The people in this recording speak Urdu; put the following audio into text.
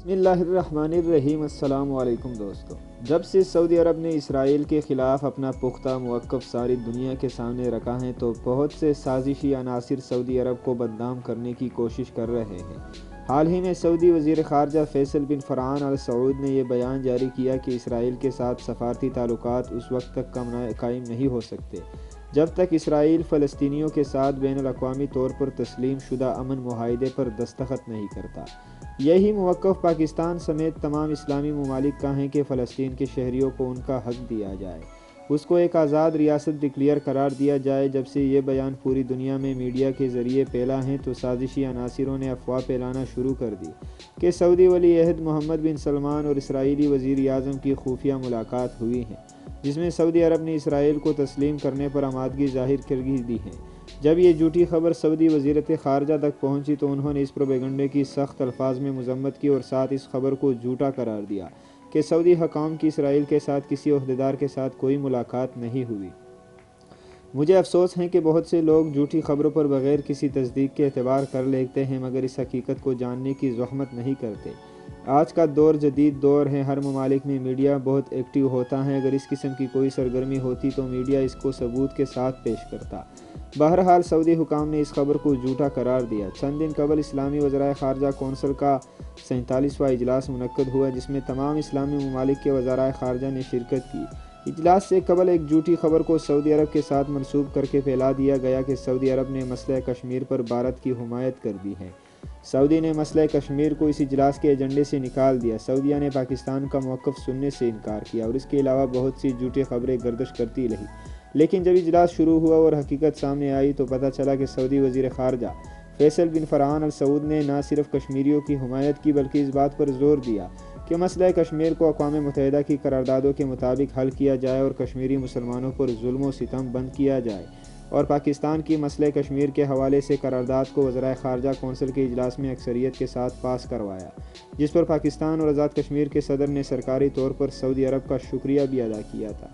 بسم اللہ الرحمن الرحیم۔ السلام علیکم دوستو، جب سے سعودی عرب نے اسرائیل کے خلاف اپنا پختہ موقف ساری دنیا کے سامنے رکھا ہے تو بہت سے سازشی عناصر سعودی عرب کو بدنام کرنے کی کوشش کر رہے ہیں۔ حال ہی میں سعودی وزیر خارجہ فیصل بن فرحان آل سعود نے یہ بیان جاری کیا کہ اسرائیل کے ساتھ سفارتی تعلقات اس وقت تک قائم نہیں ہو سکتے جب تک اسرائیل فلسطینیوں کے ساتھ بین الاقوامی طور پر تسلیم شدہ امن معاہدے پر دستخط نہیں کرتا۔ یہی موقف پاکستان سمیت تمام اسلامی ممالک کا ہے کہ فلسطین کے شہریوں کو ان کا حق دیا جائے، اس کو ایک آزاد ریاست ڈکلیئر قرار دیا جائے۔ جب سے یہ بیان پوری دنیا میں میڈیا کے ذریعے پھیلا ہے تو سازشی عناصروں نے افواہ پھیلانا شروع کر دی کہ سعودی ولی عہد محمد بن سلمان اور اسرائیلی وزیر اعظم کی خفیہ ملاقات ہوئی ہے، جس میں سعودی عرب نے اسرائیل کو تسلیم کرنے پر آمادگی ظاہر کر دی ہے۔ جب یہ جھوٹی خبر سعودی وزارت خارجہ تک پہنچی تو انہوں نے اس پروپیگنڈے کی سخت الفاظ میں مذمت کی اور ساتھ اس خبر کو جھوٹا قرار دیا کہ سعودی حکام کی اسرائیل کے ساتھ کسی عہدیدار کے ساتھ کوئی ملاقات نہیں ہوئی۔ مجھے افسوس ہے کہ بہت سے لوگ جھوٹی خبروں پر بغیر کسی تصدیق کے اعتبار کر لیتے ہیں مگر اس حقیقت کو جاننے کی زحمت نہیں کرتے۔ آج کا دور جدید دور ہے، ہر ممالک میں میڈیا بہت ایکٹیو ہوتا ہے۔ اگر اس قسم کی کوئی سرگرمی ہوتی تو میڈیا اس کو ثبوت کے ساتھ پیش کرتا۔ بہرحال سعودی حکام نے اس خبر کو جھوٹا قرار دیا۔ چند دن قبل اسلامی وزرائے خارجہ کونسل کا 47واں اجلاس منعقد ہوا جس میں تمام اسلامی ممالک کے وزرائے خارجہ نے شرکت کی۔ اجلاس سے قبل ایک جھوٹی خبر کو سعودی عرب کے ساتھ منسوب کر کے پھیلا دیا گیا کہ سعودی عرب نے مسئلہ کشمیر پر بھارت کی حمایت کر دی ہے۔ سعودی نے مسئلہ کشمیر کو اس اجلاس کے ایجنڈے سے نکال دیا۔ سعودیہ نے پاکستان کا موقف سننے سے انکار کیا اور اس کے علاوہ بہت سی جھوٹی خبریں گردش کرتی رہی، لیکن جب اجلاس شروع ہوا اور حقیقت سامنے آئی تو پتہ چلا کہ سعودی وزیر خارجہ فیصل بن فرحان آل سعود نے نہ صرف کشمیریوں کی حمایت کی بلکہ اس بات پر زور دیا کہ مسئلہ کشمیر کو اقوام متحدہ کی قراردادوں کے مطابق حل کیا جائے اور کشمیری مسلمانوں پر ظلم و ستم بند کیا جائے، اور پاکستان کی مسئلہ کشمیر کے حوالے سے قرارداد کو وزرائے خارجہ کونسل کے اجلاس میں اکثریت کے ساتھ پاس کروایا، جس پر پاکستان اور آزاد کشمیر کے صدر نے سرکاری طور پر سعودی عرب کا شکریہ بھی ادا کیا تھا۔